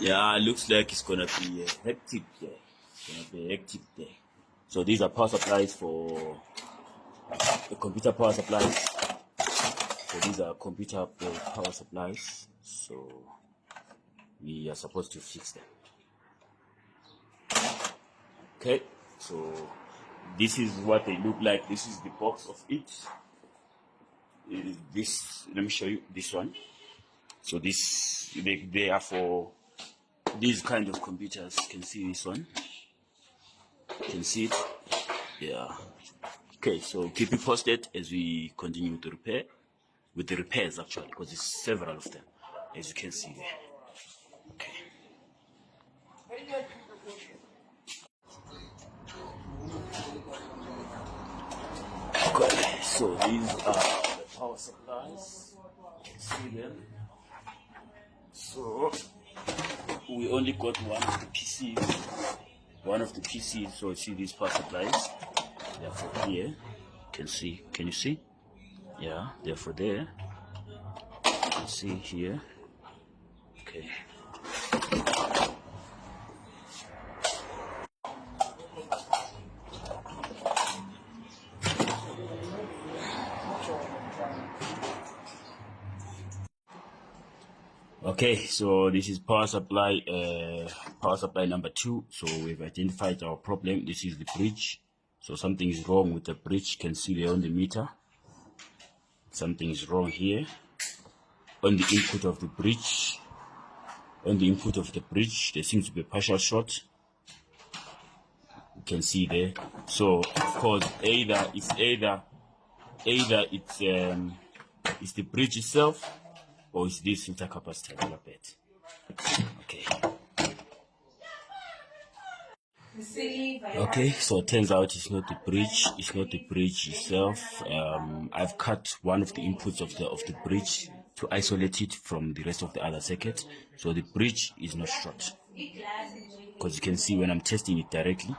Yeah, looks like it's gonna be a hectic day. So these are power supplies for the computer power supplies. So these are computer power supplies. So we are supposed to fix them. Okay, so this is what they look like. This is the box of it. Let me show you this one. So they are for these kind of computers. You can see this one. You can see it. Yeah. Okay, so keep it posted as we continue to with the repairs actually, because there's several of them, as you can see there. Okay. Okay, so these are the power supplies. You can see them. So we only got one of the PCs. So you see these power supplies. They're for here. Can you see? Yeah, they're for there. You can see here. Okay. Okay, so this is power supply number 2. So we've identified our problem. This is the bridge. So something is wrong with the bridge. You can see there on the meter. Something is wrong here. On the input of the bridge. There seems to be a partial short. You can see there. So of course, either it's the bridge itself, or is this filter capacitor developed? Okay. Okay, so it turns out it's not the bridge. It's not the bridge itself. I've cut one of the inputs of the bridge to isolate it from the rest of the other circuit. So the bridge is not short. Because you can see when I'm testing it directly,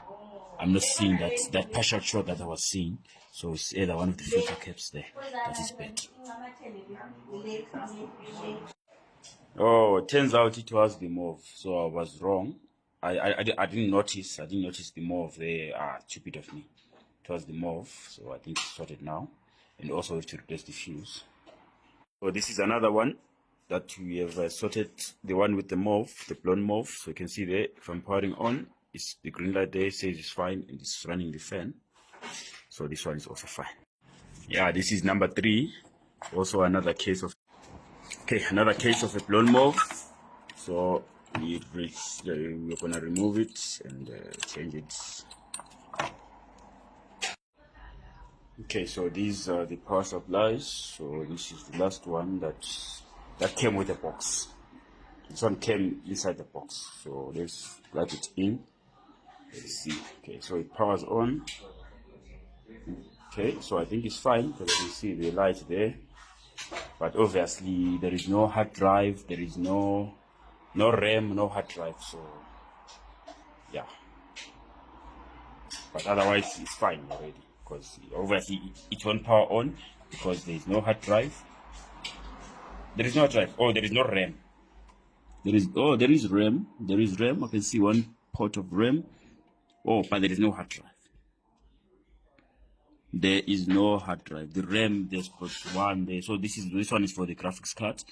I'm not seeing that partial short that I was seeing. So it's either one of the filter caps there that is bad. Oh, it turns out it was the mauve. So I was wrong. I didn't notice the mauve there. Stupid of me. It was the mauve. So I think it's sorted now. And also to replace the fuse. So this is another one that we have sorted. The one with the mauve, the blonde mauve. So you can see there, if I'm powering on, it's the green light there says it's fine, and it's running the fan. So this one is also fine. Yeah, this is number 3. Also another case of a blonde mauve. So we're gonna remove it and change it. Okay, so these are the power supplies. So this is the last one that came with the box. This one came inside the box. So let's plug it in. Let's see. Okay, so it powers on. Okay, so I think it's fine because you can see the light there. But obviously there is no hard drive, there is no RAM, no hard drive. So yeah. But otherwise it's fine already, because obviously it won't power on because there is no hard drive. There is no hard drive. Oh, there is no RAM. There is RAM. There is RAM. I can see one port of RAM. Oh, but there is no hard drive. There is no hard drive. The RAM, there's port 1 there. So this one is for the graphics card.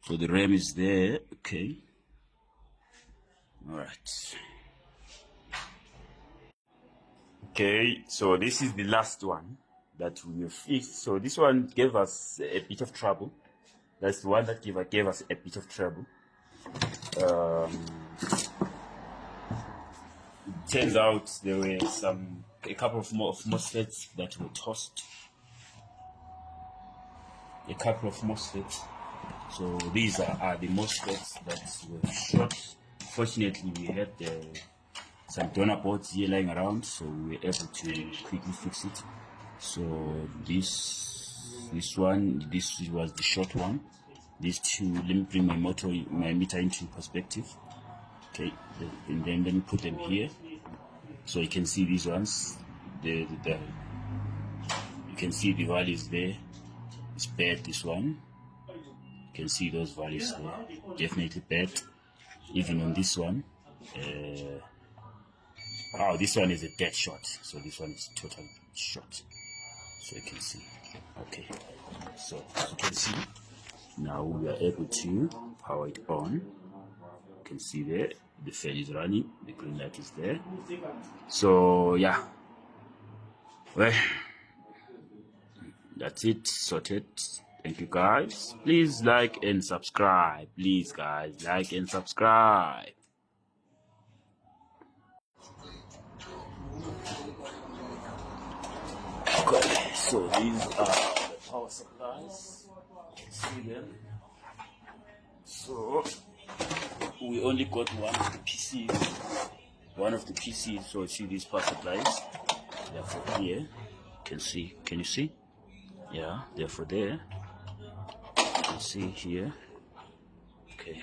So the RAM is there. Okay. All right. Okay. So this is the last one that we have fixed. So this one gave us a bit of trouble. That's the one that gave us a bit of trouble. It turns out there were a couple of MOSFETs that were tossed. A couple of MOSFETs. So these are the MOSFETs that were short. Fortunately, we had some donor boards here lying around, so we were able to quickly fix it. So this was the short one. These two, let me bring my meter into perspective. Okay, and then let me put them here, so you can see these ones. You can see the values there. It's bad, this one. You can see those values there. Definitely bad. even on this one. Oh, this one is a dead short, so this one is total short, so you can see. Okay, so as you can see, now we are able to power it on. You can see there the fan is running, the green light is there. So yeah, well, that's it, sorted. Thank you guys. Please like and subscribe. Please guys, like and subscribe. Okay, so these are the power supplies. You can see them. So we only got one of the PCs. So see these power supplies. Therefore here, you can see. Can you see? Yeah. Therefore there. You can see here. Okay.